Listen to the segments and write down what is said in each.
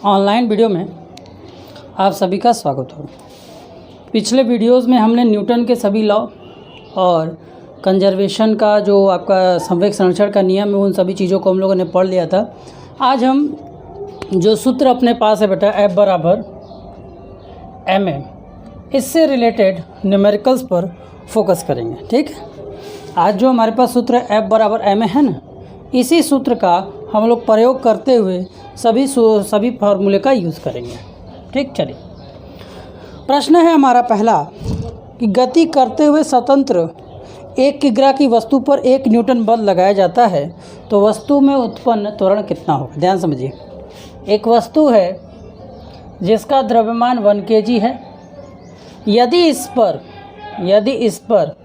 Online video में आप सभी का स्वागत हो। पिछले वीडियोस में हमने न्यूटन के सभी लॉ और कंजर्वेशन का जो आपका संवेग संरक्षण का नियम है उन सभी चीज़ों को हम लोगों ने पढ़ लिया था। आज हम जो सूत्र अपने पास है बेटा F बराबर ma, इससे रिलेटेड न्यूमेरिकल्स पर फोकस करेंगे। ठीक है, आज जो हमारे पास सूत्र F बराबर ma है ना, इसी सूत्र का हम लोग प्रयोग करते हुए सभी फार्मूले का यूज़ करेंगे। ठीक, चलिए प्रश्न है हमारा पहला कि गति करते हुए स्वतंत्र 1 किग्रा की वस्तु पर 1 न्यूटन बल लगाया जाता है तो वस्तु में उत्पन्न त्वरण कितना होगा। ध्यान समझिए, एक वस्तु है जिसका द्रव्यमान 1 kg है। यदि इस पर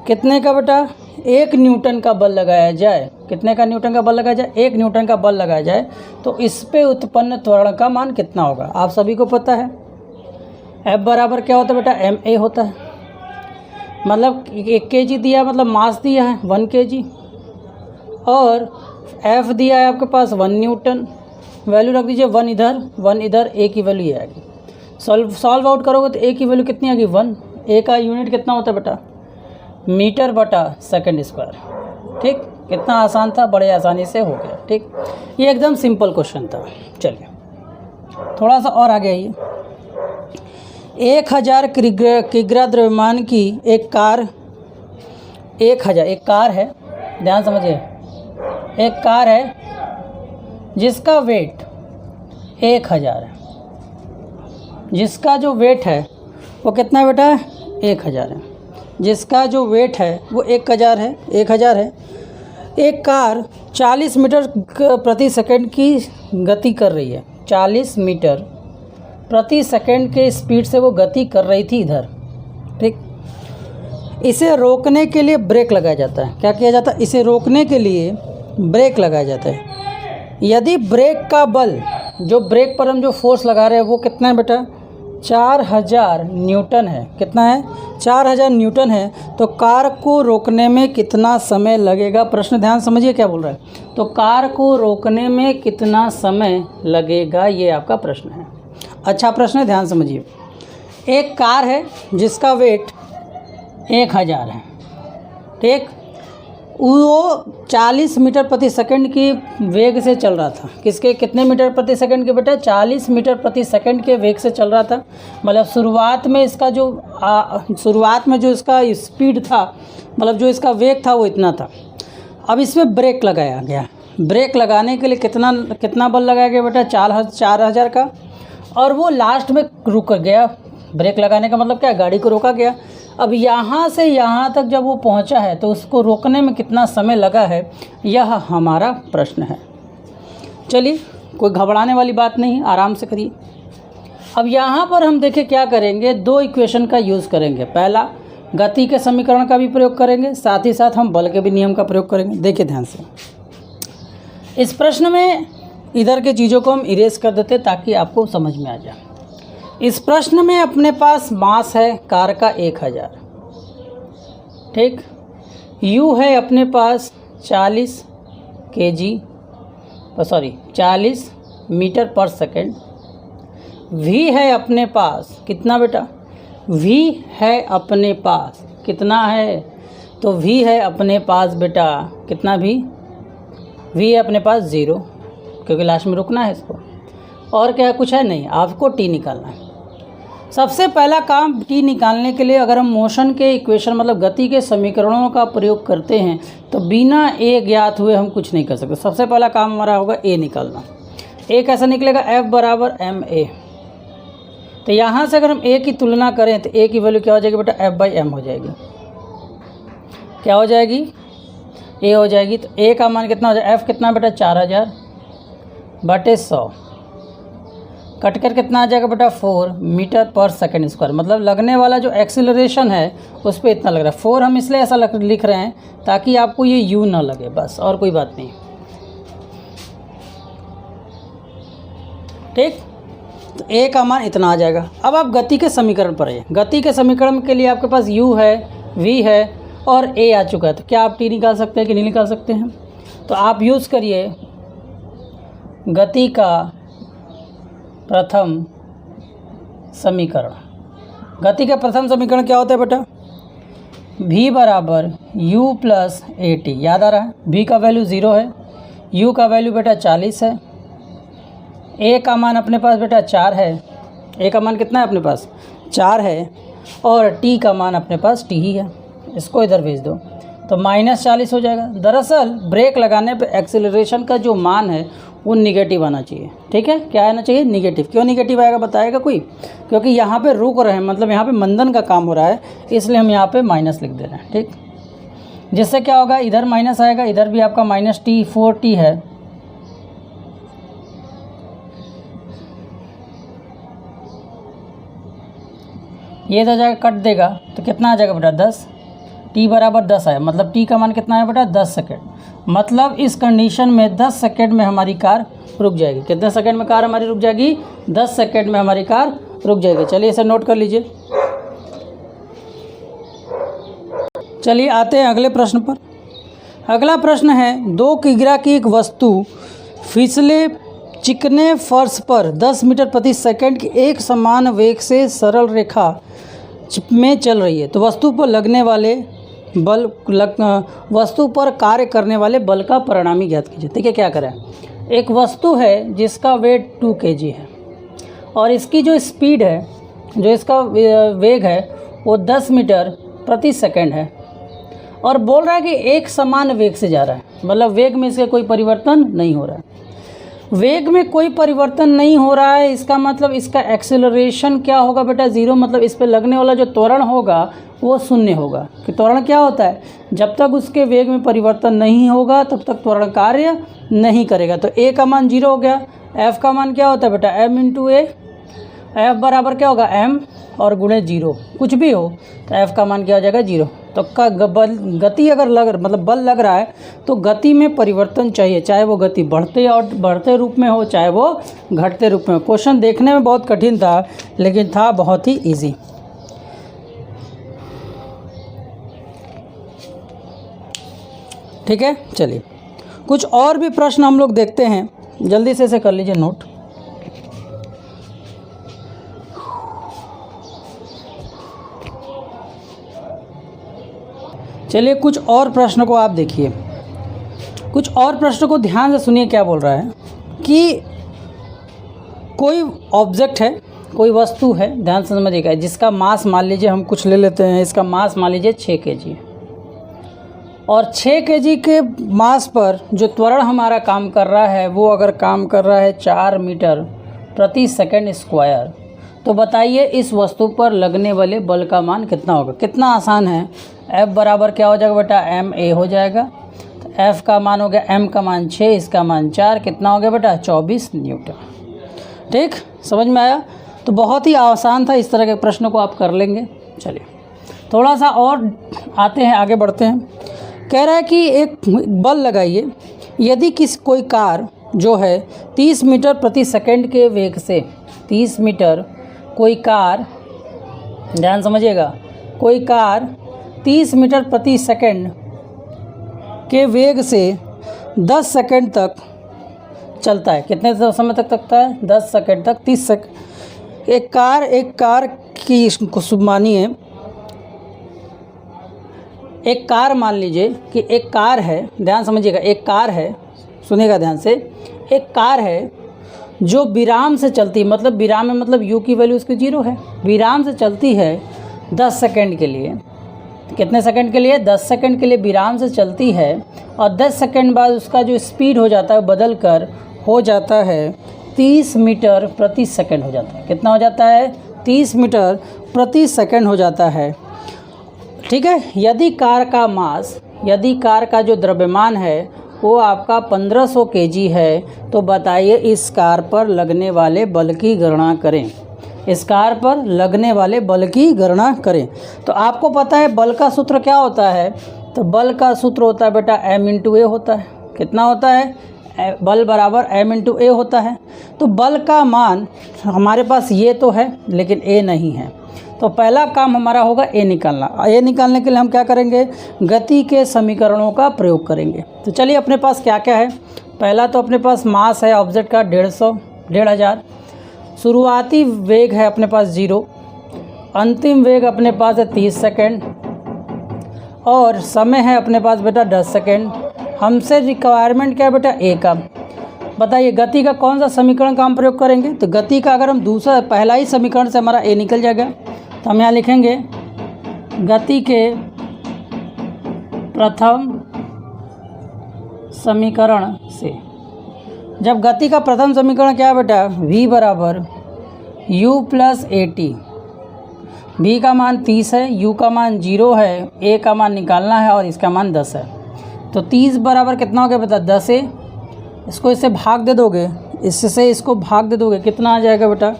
कितने का बेटा 1 न्यूटन का बल लगाया जाए, कितने का न्यूटन का बल लगाया जाए, 1 न्यूटन का बल लगाया जाए तो इस पे उत्पन्न त्वरण का मान कितना होगा। आप सभी को पता है F बराबर क्या होता है बेटा ma होता है। मतलब 1 kg दिया, मतलब मास दिया है 1 kg और F दिया है आपके पास 1 न्यूटन। वैल्यू रख दीजिए 1 इधर, a की वैल्यू ये आएगी। सॉल्व आउट करोगे तो a की वैल्यू कितनी आएगी 1। a का यूनिट कितना होता है बेटा मीटर बटा सेकंड स्क्वायर। ठीक, कितना आसान था, बड़े आसानी से हो गया। ठीक, ये एकदम सिंपल क्वेश्चन था। चलिए थोड़ा सा और आगे आइए। 1000 किग्रा द्रव्यमान की एक कार है, ध्यान समझिए, एक कार है जिसका वेट 1000 है। जिसका जो वेट है वो कितना है बेटा 1000 है। जिसका जो वेट है वो 1000 है। एक कार 40 मीटर प्रति सेकंड की गति कर रही है। 40 मीटर प्रति सेकंड के स्पीड से वो गति कर रही थी इधर। ठीक, इसे रोकने के लिए ब्रेक लगाया जाता है। क्या किया जाता है, इसे रोकने के लिए ब्रेक लगाया जाता है। यदि ब्रेक का बल, जो ब्रेक पर हम जो फोर्स लगा रहे हैं वो कितना है बेटा 4000 न्यूटन है। कितना है 4000 न्यूटन है, तो कार को रोकने में कितना समय लगेगा। प्रश्न ध्यान समझिए क्या बोल रहा है। तो कार को रोकने में कितना समय लगेगा, ये आपका प्रश्न है। अच्छा प्रश्न है, ध्यान समझिए। एक कार है जिसका वेट 1000 है। ठीक, वो 40 मीटर प्रति सेकंड की वेग से चल रहा था। कितने मीटर प्रति सेकंड के बेटा 40 मीटर प्रति सेकंड के वेग से चल रहा था। मतलब शुरुआत में जो इसका स्पीड था, मतलब जो इसका वेग था वो इतना था। अब इसमें ब्रेक लगाया गया। ब्रेक लगाने के लिए कितना बल लगाया गया बेटा 4000 का, और वो लास्ट में रुक गया। ब्रेक लगाने का मतलब क्या है, गाड़ी को रोका गया। अब यहाँ से यहाँ तक जब वो पहुँचा है तो उसको रोकने में कितना समय लगा है, यह हमारा प्रश्न है। चलिए कोई घबराने वाली बात नहीं, आराम से करिए। अब यहाँ पर हम देखें क्या करेंगे, 2 इक्वेशन का यूज़ करेंगे। पहला गति के समीकरण का भी प्रयोग करेंगे, साथ ही साथ हम बल के भी नियम का प्रयोग करेंगे। देखिए ध्यान से, इस प्रश्न में इधर के चीज़ों को हम इरेज कर देते ताकि आपको समझ में आ जाए। इस प्रश्न में अपने पास मास है कार का 1000। ठीक, U है अपने पास 40 मीटर पर सेकंड। V है अपने पास कितना बेटा, V है अपने पास कितना है, तो V है अपने पास बेटा कितना, V है अपने पास 0, क्योंकि लास्ट में रुकना है इसको। और क्या कुछ है नहीं, आपको T निकालना है। सबसे पहला काम T निकालने के लिए अगर हम मोशन के इक्वेशन मतलब गति के समीकरणों का प्रयोग करते हैं तो बिना A ज्ञात हुए हम कुछ नहीं कर सकते। सबसे पहला काम हमारा होगा A निकालना। A कैसा निकलेगा, F बराबर ma। तो यहाँ से अगर हम A की तुलना करें तो A की वैल्यू क्या हो जाएगी बेटा F/m हो जाएगी। क्या हो जाएगी, A हो जाएगी। तो A का मान कितना हो जाएगा, F कितना बेटा 4000 बटे 100 कट कर कितना आ जाएगा बेटा 4 मीटर पर सेकंड स्क्वायर। मतलब लगने वाला जो एक्सीलरेशन है उस पर इतना लग रहा है। 4 हम इसलिए ऐसा लिख रहे हैं ताकि आपको ये U ना लगे, बस, और कोई बात नहीं। ठीक, तो A का मान इतना आ जाएगा। अब आप गति के समीकरण पर आइए। गति के समीकरण के लिए आपके पास U है, V है और A आ चुका है। तो क्या आप T निकाल सकते हैं कि नहीं निकाल सकते हैं। तो आप यूज़ करिए गति का प्रथम समीकरण। गति का प्रथम समीकरण क्या होता है बेटा? v बराबर u प्लस ए टी। याद आ रहा है? v का वैल्यू 0 है, u का वैल्यू बेटा 40 है, a का मान अपने पास बेटा 4 है। a का मान कितना है अपने पास? 4 है, और t का मान अपने पास t ही है। इसको इधर भेज दो तो -40 हो जाएगा। दरअसल ब्रेक लगाने पे एक्सीलरेशन का जो मान है वो निगेटिव आना चाहिए। ठीक है, क्या आना चाहिए? निगेटिव। क्यों निगेटिव आएगा बताएगा कोई? क्योंकि यहाँ पे रुक रहे हैं, मतलब यहाँ पे मंदन का काम हो रहा है, इसलिए हम यहाँ पे माइनस लिख दे रहे हैं। ठीक, जिससे क्या होगा, इधर माइनस आएगा, इधर भी आपका -t 4t है, ये तो जाएगा कट देगा तो कितना आ जाएगा बेटा? 10। t बराबर 10 आया, मतलब t का मान कितना है बेटा? 10 सेकेंड। मतलब इस कंडीशन में 10 सेकेंड में हमारी कार रुक जाएगी। कितने सेकेंड में कार हमारी रुक जाएगी? 10 सेकेंड में हमारी कार रुक जाएगी। चलिए इसे नोट कर लीजिए। चलिए आते हैं अगले प्रश्न पर। अगला प्रश्न है, 2 किग्रा की एक वस्तु फिसले चिकने फर्श पर 10 मीटर प्रति सेकंड की एक समान वेग से सरल रेखा में चल रही है, तो वस्तु पर लगने वाले वस्तु पर कार्य करने वाले बल का परिणामी ज्ञात कीजिए। ठीक है, क्या करें? एक वस्तु है जिसका वेट 2 kg है, और इसकी जो स्पीड है, जो इसका वेग है वो 10 मीटर प्रति सेकंड है, और बोल रहा है कि एक समान वेग से जा रहा है। मतलब वेग में इसका कोई परिवर्तन नहीं हो रहा है। वेग में कोई परिवर्तन नहीं हो रहा है, इसका मतलब इसका एक्सेलरेशन क्या होगा बेटा? 0। मतलब इस पर लगने वाला जो त्वरण होगा वो 0 होगा। कि त्वरण क्या होता है? जब तक उसके वेग में परिवर्तन नहीं होगा तब तक त्वरण कार्य नहीं करेगा। तो a का मान 0 हो गया। f का मान क्या होता है बेटा? m इंटू ए। f बराबर क्या होगा? m और गुणे 0, कुछ भी हो तो f का मान क्या हो जाएगा? 0। तो गति अगर मतलब बल लग रहा है तो गति में परिवर्तन चाहिए, चाहे वो गति बढ़ते रूप में हो, चाहे वो घटते रूप में हो। क्वेश्चन देखने में बहुत कठिन था, लेकिन था बहुत ही इजी। ठीक है, चलिए कुछ और भी प्रश्न हम लोग देखते हैं, जल्दी से इसे कर लीजिए नोट। चलिए कुछ और प्रश्न को आप देखिए, कुछ और प्रश्न को ध्यान से सुनिए। क्या बोल रहा है कि कोई ऑब्जेक्ट है, कोई वस्तु है, ध्यान से समझिएगा, जिसका मास मान लीजिए, हम कुछ ले लेते हैं, इसका मास मान लीजिए 6 kg, और 6 kg के मास पर जो त्वरण हमारा काम कर रहा है वो अगर काम कर रहा है 4 मीटर प्रति सेकंड स्क्वायर, तो बताइए इस वस्तु पर लगने वाले बल का मान कितना होगा? कितना आसान है। F बराबर क्या हो जाएगा बेटा? ma हो जाएगा। तो F का मान हो गया, m का मान 6, इसका मान 4, कितना हो गया बेटा? 24 न्यूटन। ठीक, समझ में आया? तो बहुत ही आसान था, इस तरह के प्रश्नों को आप कर लेंगे। चलिए थोड़ा सा और आते हैं, आगे बढ़ते हैं। कह रहा है कि एक बल लगाइए, यदि कोई कार जो है 30 मीटर प्रति सेकंड के वेग से, 30 मीटर, कोई कार, ध्यान समझिएगा, कोई कार 30 मीटर प्रति सेकंड के वेग से 10 सेकंड तक चलता है। कितने समय तक चलता है? 10 सेकंड तक। 30 सेकंड। एक कार की मानिए, एक कार मान लीजिए कि एक कार है, ध्यान समझिएगा, एक कार है, सुनिएगा ध्यान से, एक कार है जो विराम से चलती है, मतलब विराम में मतलब u की वैल्यू उसकी 0 है, विराम से चलती है 10 सेकंड के लिए। कितने सेकंड के लिए? 10 सेकंड के लिए विराम से चलती है, और 10 सेकंड बाद उसका जो स्पीड हो जाता है बदल कर हो जाता है 30 मीटर प्रति सेकंड हो जाता है। कितना हो जाता है? 30 मीटर प्रति सेकंड हो जाता है। ठीक है, यदि कार का जो द्रव्यमान है वो आपका 1500 kg है, तो बताइए इस कार पर लगने वाले बल की गणना करें। इस कार पर लगने वाले बल की गणना करें। तो आपको पता है बल का सूत्र क्या होता है? तो बल का सूत्र होता है बेटा m इंटू ए होता है। कितना होता है? बल बराबर m इंटू ए होता है। तो बल का मान हमारे पास ये तो है, लेकिन a नहीं है। तो पहला काम हमारा होगा ए निकालना। ए निकालने के लिए हम क्या करेंगे? गति के समीकरणों का प्रयोग करेंगे। तो चलिए अपने पास क्या क्या है। पहला तो अपने पास मास है ऑब्जेक्ट का 150, शुरुआती वेग है अपने पास 0, अंतिम वेग अपने पास है 30 सेकेंड और समय है अपने पास बेटा 10 सेकेंड। हमसे रिक्वायरमेंट क्या है बेटा? ए का। बताइए गति का कौन सा समीकरण का हम प्रयोग करेंगे? तो गति का अगर हम दूसरा पहला ही समीकरण से हमारा ए निकल जाएगा, तो हम यहाँ लिखेंगे गति के प्रथम समीकरण से। जब गति का प्रथम समीकरण क्या है बेटा? v बराबर u plus A T. v का मान 30 है, u का मान 0 है, a का मान निकालना है और इसका मान 10 है। तो 30 बराबर कितना हो गया बेटा? 10 है। इसको इससे भाग दे दोगे, इससे इसको भाग दे दोगे, कितना आ जाएगा बेटा?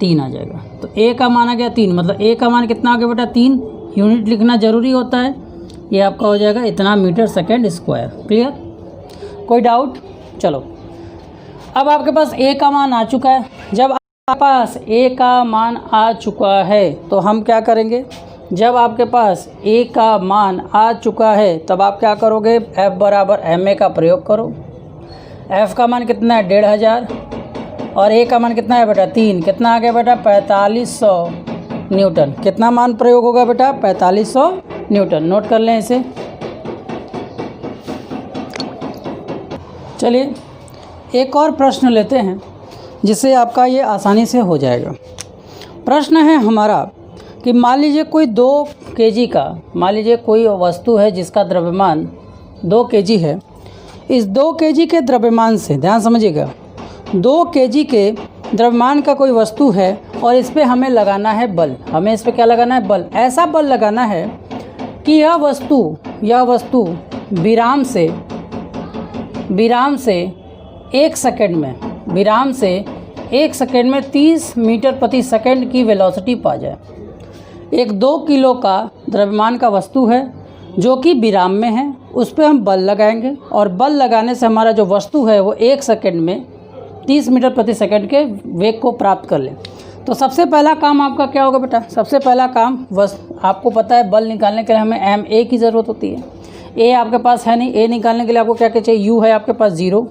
3 आ जाएगा। तो a का मान आ गया 3, मतलब a का मान कितना आ गया बेटा? 3। यूनिट लिखना ज़रूरी होता है। ये आपका हो जाएगा इतना मीटर सेकेंड स्क्वायर। क्लियर? कोई डाउट? चलो, अब आपके पास a का मान आ चुका है। जब आपके पास a का मान आ चुका है तो हम क्या करेंगे? जब आपके पास a का मान आ चुका है तब आप क्या करोगे? F बराबर ma का प्रयोग करो। F का मान कितना है? 1500 और a का मान कितना है बेटा? 3। कितना आ गया बेटा? 4500 न्यूटन। कितना मान प्रयोग होगा बेटा? 4500 न्यूटन। नोट कर लें इसे। चलिए एक और प्रश्न लेते हैं जिससे आपका ये आसानी से हो जाएगा। प्रश्न है हमारा कि मान लीजिए कोई 2 kg का, मान लीजिए कोई वस्तु है जिसका द्रव्यमान 2 kg है। इस 2 kg के द्रव्यमान से, ध्यान समझिएगा, 2 kg के द्रव्यमान का कोई वस्तु है और इस पर हमें लगाना है बल। हमें इस पर क्या लगाना है? बल। ऐसा बल लगाना है कि यह वस्तु विराम से 1 सेकेंड में 30 मीटर प्रति सेकेंड की वेलोसिटी पा जाए। एक 2 किलो का द्रव्यमान का वस्तु है जो कि विराम में है, उस पर हम बल लगाएंगे और बल लगाने से हमारा जो वस्तु है वो 1 सेकेंड में 30 मीटर प्रति सेकेंड के वेग को प्राप्त कर ले। तो सबसे पहला काम आपका क्या होगा बेटा? सबसे पहला काम आपको पता है बल निकालने के लिए हमें एम ए की ज़रूरत होती है। ए आपके पास है नहीं, ए निकालने के लिए आपको क्या चाहिए? यू है आपके पास 0,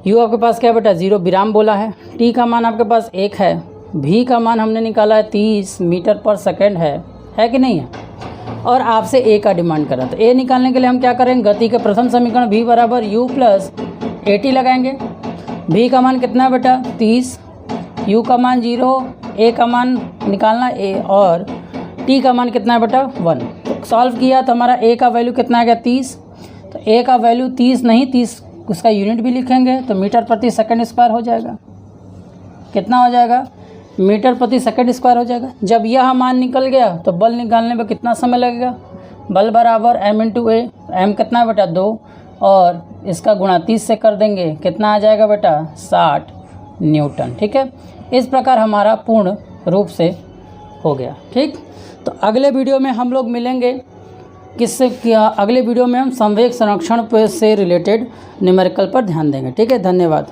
यू आपके पास क्या बेटा? 0 विराम बोला है। टी का मान आपके पास 1 है, भी का मान हमने निकाला है 30 मीटर पर सेकेंड है कि नहीं है? और आपसे ए का डिमांड करा। तो ए निकालने के लिए हम क्या करेंगे? गति के प्रथम समीकरण v बराबर u प्लस ए टी लगाएंगे। v का मान कितना है बेटा? 30, u का मान 0, a का मान निकालना a और t का मान कितना है बेटा? 1। तो सॉल्व किया तो हमारा a का वैल्यू कितना आ गया? 30। तो a का वैल्यू 30 नहीं, 30 उसका यूनिट भी लिखेंगे तो मीटर प्रति सेकंड स्क्वायर हो जाएगा। कितना हो जाएगा? मीटर प्रति सेकंड स्क्वायर हो जाएगा। जब यह मान निकल गया तो बल निकालने में कितना समय लगेगा? बल बराबर m इंटू ए। एम कितना है बेटा? 2 और इसका गुणा 30 से कर देंगे, कितना आ जाएगा बेटा? 60 न्यूटन। ठीक है, इस प्रकार हमारा पूर्ण रूप से हो गया। ठीक, तो अगले वीडियो में हम लोग मिलेंगे किससे? क्या अगले वीडियो में हम संवेग संरक्षण से रिलेटेड न्यूमेरिकल पर ध्यान देंगे। ठीक है, धन्यवाद।